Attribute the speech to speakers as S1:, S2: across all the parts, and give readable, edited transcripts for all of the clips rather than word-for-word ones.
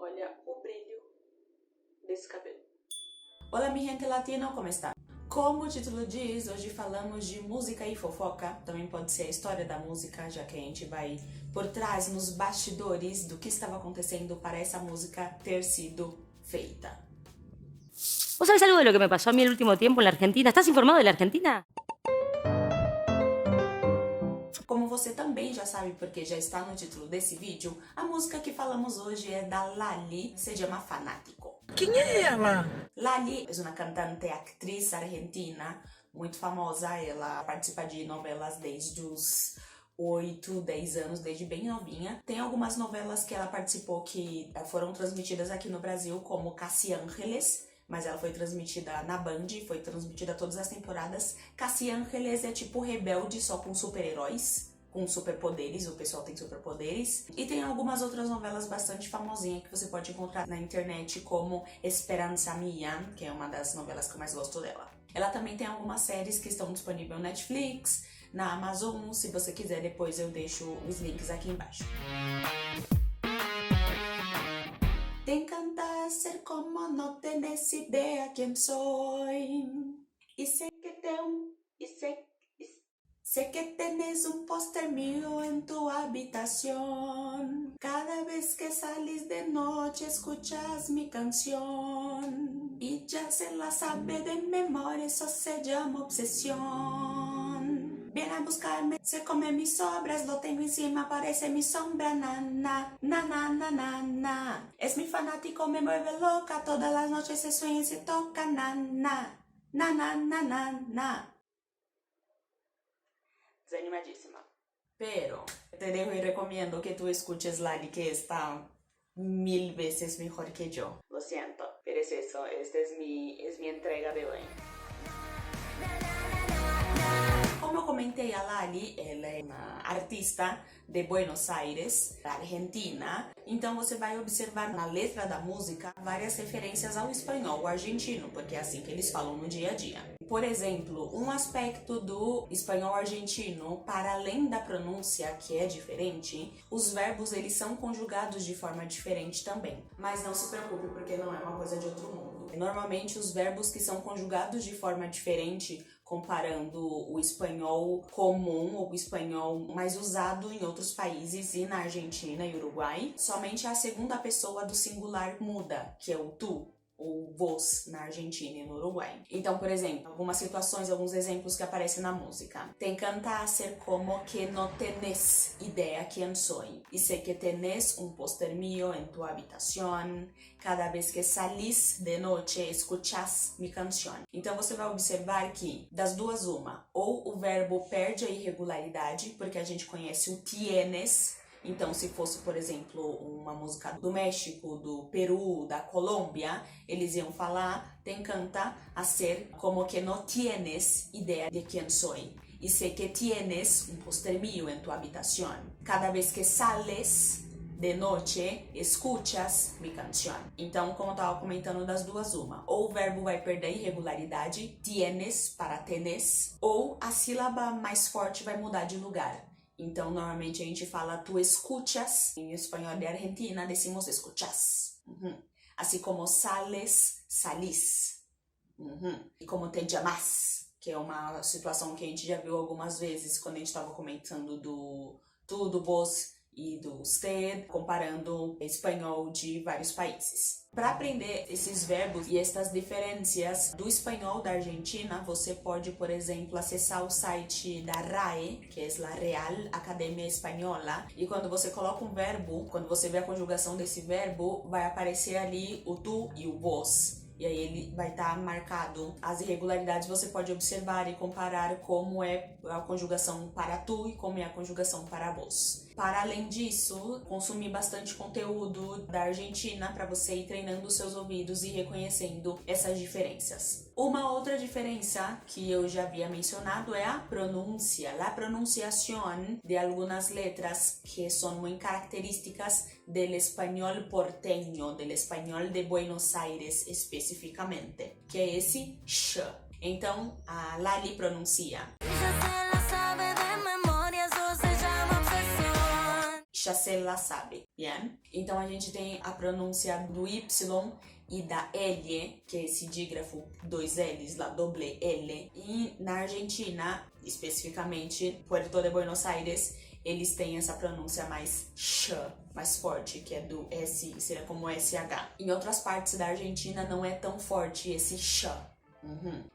S1: Olha o brilho desse cabelo.
S2: Olá, mi gente latino, como está? Como o título diz, hoje falamos de música e fofoca. Também pode ser a história da música, já que a gente vai por trás, nos bastidores, do que estava acontecendo para essa música ter sido feita.
S3: ¿Vos sabés algo de lo que me pasó a mí el último tiempo en la Argentina? ¿Estás informado de la Argentina?
S2: Como você também já sabe, porque já está no título desse vídeo, a música que falamos hoje é da Lali, se chama Fanático.
S4: Quem é ela?
S2: Lali é uma cantante, atriz argentina, muito famosa. Ela participa de novelas desde os 8, 10 anos, desde bem novinha. Tem algumas novelas que ela participou que foram transmitidas aqui no Brasil, como Casi Ángeles, mas ela foi transmitida na Band, foi transmitida todas as temporadas. Casi Ángeles é tipo Rebelde, só com super-heróis, com superpoderes, o pessoal tem superpoderes. E tem algumas outras novelas bastante famosinhas que você pode encontrar na internet, como Esperanza Mia, que é uma das novelas que eu mais gosto dela. Ela também tem algumas séries que estão disponíveis no Netflix, na Amazon. Se você quiser, depois eu deixo os links aqui embaixo. Te encanta ser como no tenés idea quién soy. Y sé que tenés un póster mío en tu habitación. Cada vez que salís de noche escuchas mi canción. Y ya se la sabe de memoria, eso se llama obsesión. Viene a buscarme, se come mis sobras, lo tengo encima, parece mi sombra, na, na, na, na, na, na, na. Es mi fanático, me mueve loca, todas las noches se sueña y se toca, na, na, na, na, na, na, na. Desanimadísima. Pero te dejo y recomiendo que tú escuches Lali, que está 1000 veces mejor que yo. Lo siento, pero es eso, esta es mi entrega de hoy. Como eu comentei, a Lali, ela é uma artista de Buenos Aires, da Argentina. Então você vai observar na letra da música várias referências ao espanhol argentino, porque é assim que eles falam no dia a dia. Por exemplo, um aspecto do espanhol argentino, para além da pronúncia, que é diferente, os verbos eles são conjugados de forma diferente também. Mas não se preocupe, porque não é uma coisa de outro mundo. Normalmente os verbos que são conjugados de forma diferente, comparando o espanhol comum ou o espanhol mais usado em outros países e na Argentina e Uruguai, somente a segunda pessoa do singular muda, que é o tu ou vos na Argentina e no Uruguai. Então, por exemplo, algumas situações, alguns exemplos que aparecem na música. Te encanta ser como que no tenés idea quién soy. Y sé que tenés un póster mío en tu habitación. Cada vez que salís de noche, escuchás mi canción. Então, você vai observar que, das duas uma, ou o verbo perde a irregularidade, porque a gente conhece o tienes. Então, se fosse, por exemplo, uma música do México, do Peru, da Colômbia, eles iam falar, te encanta hacer como que no tienes idea de quién soy. Y sé que tienes un póster mío en tu habitación. Cada vez que sales de noche, escuchas mi canción. Então, como eu estava comentando, das duas uma. Ou o verbo vai perder a irregularidade, tienes para tenés, ou a sílaba mais forte vai mudar de lugar. Então, normalmente a gente fala tu escuchas, em espanhol de Argentina, decimos escuchas. Assim como sales, salís. E como te llamas, que é uma situação que a gente já viu algumas vezes quando a gente estava comentando do tu, do vos e do usted, comparando espanhol de vários países. Para aprender esses verbos e estas diferenças do espanhol da Argentina, você pode, por exemplo, acessar o site da RAE, que é a Real Academia Espanhola, e quando você coloca um verbo, quando você vê a conjugação desse verbo, vai aparecer ali o tu e o vos. E aí ele vai estar marcado. As irregularidades você pode observar e comparar como é a conjugação para tu e como é a conjugação para vos. Para além disso, consumir bastante conteúdo da Argentina para você ir treinando os seus ouvidos e reconhecendo essas diferenças. Uma outra diferença que eu já havia mencionado é a pronúncia, a pronunciación de algunas letras que são muito características del español porteño, del español de Buenos Aires especificamente, que é esse sh. Então, a Lali pronuncia já se la sabe, bien? Então a gente tem a pronúncia do Y e da L, que é esse dígrafo 2 L's, lá, doble L. E na Argentina, especificamente Puerto de Buenos Aires, eles têm essa pronúncia mais sh, mais forte, que é do S, seria como SH. Em outras partes da Argentina não é tão forte esse sh.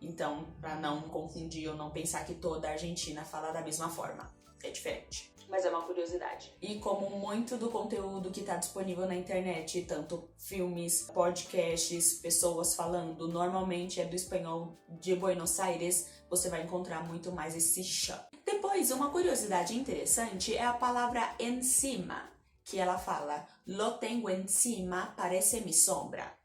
S2: Então, para não confundir ou não pensar que toda a Argentina fala da mesma forma, é diferente.
S1: Mas é uma curiosidade.
S2: E como muito do conteúdo que está disponível na internet, tanto filmes, podcasts, pessoas falando, normalmente é do espanhol de Buenos Aires, você vai encontrar muito mais esse sh. Depois, uma curiosidade interessante é a palavra encima, que ela fala, lo tengo encima, parece mi sombra.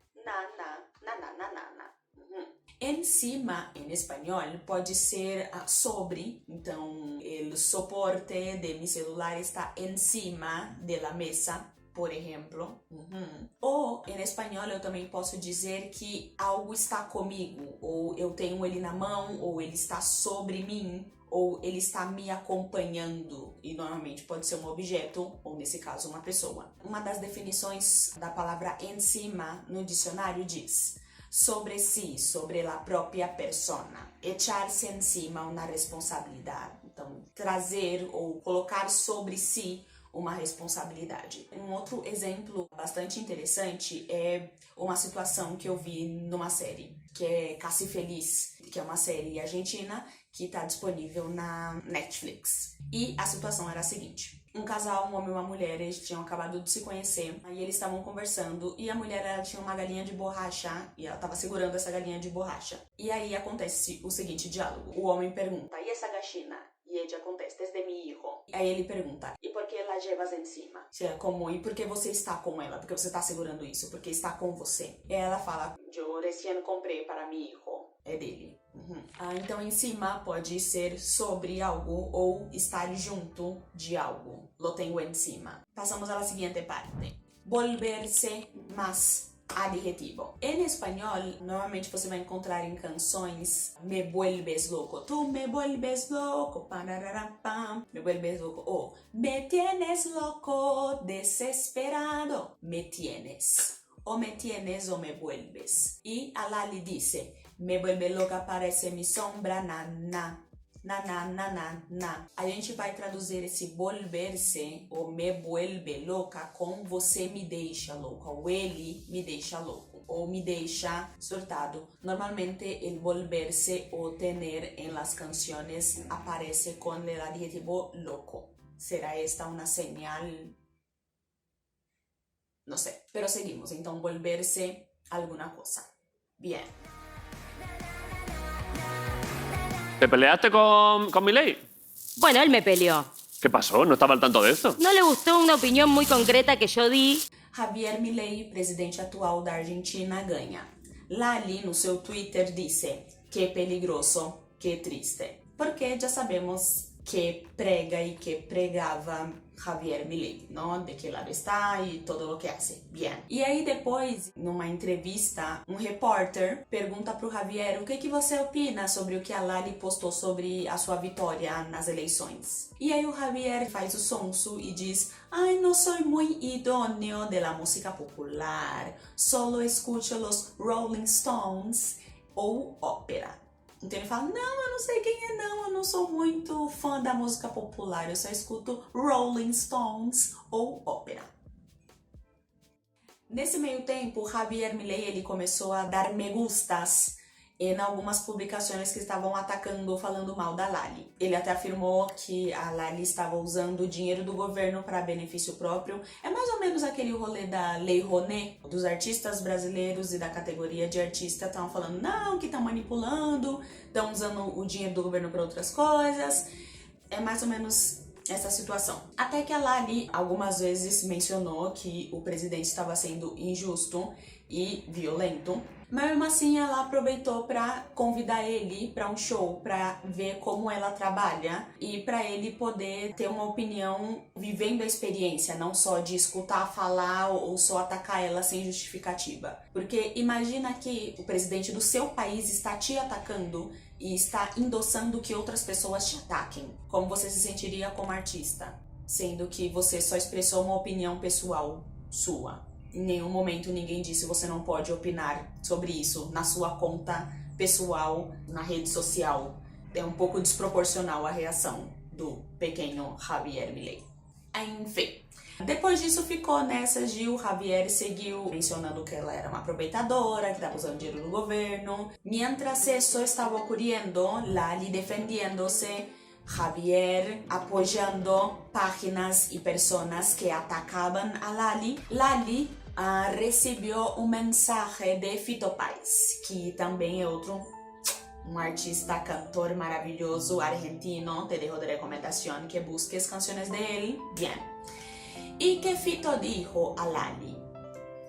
S2: Encima, em espanhol, pode ser sobre, então, o soporte de mi celular está encima de la mesa, por exemplo. Ou, em espanhol, eu também posso dizer que algo está comigo, ou eu tenho ele na mão, ou ele está sobre mim, ou ele está me acompanhando, e normalmente pode ser um objeto, ou nesse caso, uma pessoa. Uma das definições da palavra encima no dicionário diz: sobre si, sobre la própria persona. Echar-se encima uma responsabilidade. Então, trazer ou colocar sobre si uma responsabilidade. Um outro exemplo bastante interessante é uma situação que eu vi numa série, que é Casi Feliz, que é uma série argentina que está disponível na Netflix. E a situação era a seguinte: um casal, um homem e uma mulher, eles tinham acabado de se conhecer, aí eles estavam conversando e a mulher, ela tinha uma galinha de borracha e ela estava segurando essa galinha de borracha. E aí acontece o seguinte diálogo: o homem pergunta, e essa gallina? E ella contesta, es de mi hijo. Aí ele pergunta, e por que la llevas encima? Como, e por que você está com ela? Porque você está segurando isso? Porque está com você? E ela fala, yo recién compré para mi hijo. É dele. Então, em cima pode ser sobre algo ou estar junto de algo. Lo tengo encima. Passamos à seguinte parte. Volverse más adjetivo. Em espanhol, normalmente você vai encontrar em canções me vuelves loco. Tu me vuelves loco. Me vuelves loco. Ou me tienes loco, desesperado. Me tienes. O me tienes o me vuelves. E a Lali dice, me vuelve loca, parece mi sombra, na. A gente vai traduzir esse volver-se, ou me vuelve louca, com você me deixa louca, ou ele me deixa louco, ou me deixa surtado. Normalmente, el volver-se o tener en las canciones aparece con el adjetivo loco. ¿Será esta una señal? No sé, pero seguimos. Então, volverse alguna cosa. Bien.
S4: ¿Te peleaste con Milei?
S3: Bueno, él me peleó.
S4: ¿Qué pasó? No estaba al tanto de esto.
S3: No le gustó una opinión muy concreta que yo di.
S2: Javier Milei, presidente atual da Argentina, ganha. Lali, no seu Twitter, disse que peligroso, que triste. Porque já sabemos que prega e que pregava Javier Milei, ¿no? De que lado está e todo lo que hace. Bien. E aí depois, numa entrevista, um repórter pergunta pro Javier o que você opina sobre o que a Lali postou sobre a sua vitória nas eleições. E aí o Javier faz o sonso e diz, ai, não sou muito idôneo de la música popular, solo escucho los Rolling Stones ou ópera. Então ele fala, não, eu não sei quem é não, eu não sou muito fã da música popular, eu só escuto Rolling Stones ou ópera. Nesse meio tempo, Javier Milei ele começou a dar me gustas em algumas publicações que estavam atacando, falando mal da Lali. Ele até afirmou que a Lali estava usando o dinheiro do governo para benefício próprio. É mais ou menos aquele rolê da Lei Rouanet, dos artistas brasileiros e da categoria de artista estavam falando, não, que estão manipulando, estão usando o dinheiro do governo para outras coisas. É mais ou menos essa situação. Até que a Lali algumas vezes mencionou que o presidente estava sendo injusto e violento, mas mesmo assim ela aproveitou para convidar ele para um show, para ver como ela trabalha e para ele poder ter uma opinião vivendo a experiência, não só de escutar falar ou só atacar ela sem justificativa. Porque imagina que o presidente do seu país está te atacando e está endossando que outras pessoas te ataquem. Como você se sentiria como artista? sendo que você só expressou uma opinião pessoal sua. Em nenhum momento ninguém disse você não pode opinar sobre isso na sua conta pessoal, na rede social. É um pouco desproporcional a reação do pequeno Javier Milei. Enfim, depois disso ficou nessa de o Javier seguiu mencionando que ela era uma aproveitadora, que estava usando dinheiro do governo. Mientras eso estaba ocurriendo, Lali defendiéndose, Javier apoyando páginas y personas que atacaban a Lali. Lali recibió un mensaje de Fito Páez, que também é outro artista, cantor maravilhoso argentino. Te dejo de recomendación que busques canciones de él. Bien. Y que Fito dijo a Lali.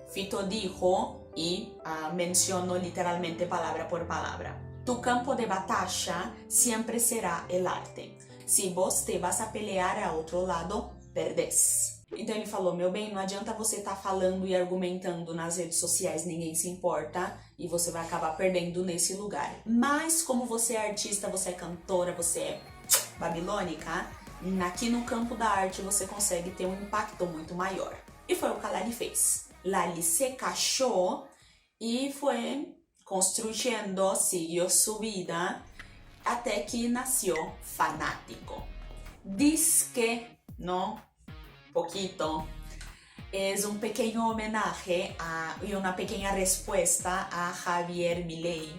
S2: Fito dijo, y menciono literalmente palabra por palabra: tu campo de batalla siempre será el arte. Se vos te vas a pelear a outro lado, perdés. Então ele falou: meu bem, não adianta você estar falando e argumentando nas redes sociais, ninguém se importa e você vai acabar perdendo nesse lugar. Mas como você é artista, você é cantora, você é babilônica, aqui no campo da arte você consegue ter um impacto muito maior. E foi o que a Lali fez. Lali se cachou e foi construyendo, siguió su vida até que nació Fanático. Diz que, ¿no? Poquito, es un pequeño homenaje y una pequeña respuesta a Javier Milei,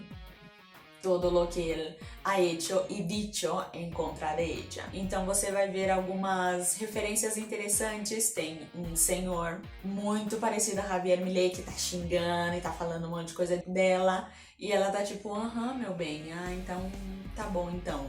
S2: todo lo que ele ha hecho e dicho em contra de ella. Então você vai ver algumas referências interessantes. Tem um senhor muito parecido a Javier Milei que tá xingando e tá falando um monte de coisa dela, e ela tá tipo, meu bem, então tá bom então.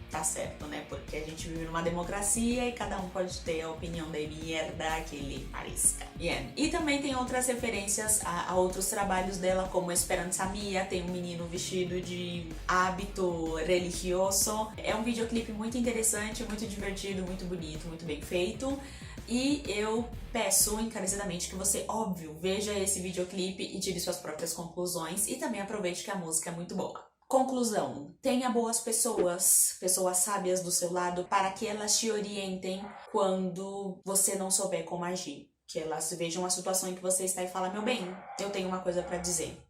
S2: Tá certo, né? Porque a gente vive numa democracia e cada um pode ter a opinião de merda que lhe pareça. Bien. E também tem outras referências a outros trabalhos dela, como Esperanza Mia, tem um menino vestido de hábito religioso. É um videoclipe muito interessante, muito divertido, muito bonito, muito bem feito. E eu peço encarecidamente que você, óbvio, veja esse videoclipe e tire suas próprias conclusões, e também aproveite que a música é muito boa. Conclusão: tenha boas pessoas, pessoas sábias do seu lado, para que elas te orientem quando você não souber como agir. Que elas vejam a situação em que você está e falem: meu bem, eu tenho uma coisa para dizer.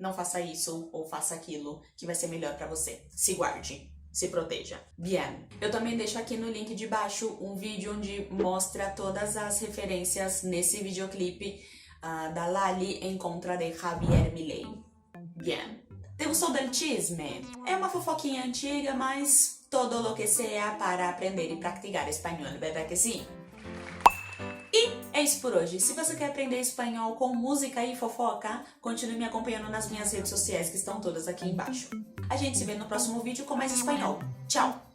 S2: Não faça isso ou faça aquilo que vai ser melhor para você. Se guarde. Se proteja. Bien. Eu também deixo aqui no link de baixo um vídeo onde mostra todas as referências nesse videoclipe da Lali em contra de Javier Milei. Bien. ¿Te gustou del chisme? É uma fofoquinha antiga, mas todo lo que sea para aprender e praticar espanhol, verdade que sim? E é isso por hoje. Se você quer aprender espanhol com música e fofoca, continue me acompanhando nas minhas redes sociais, que estão todas aqui embaixo. A gente se vê no próximo vídeo com mais espanhol. Tchau!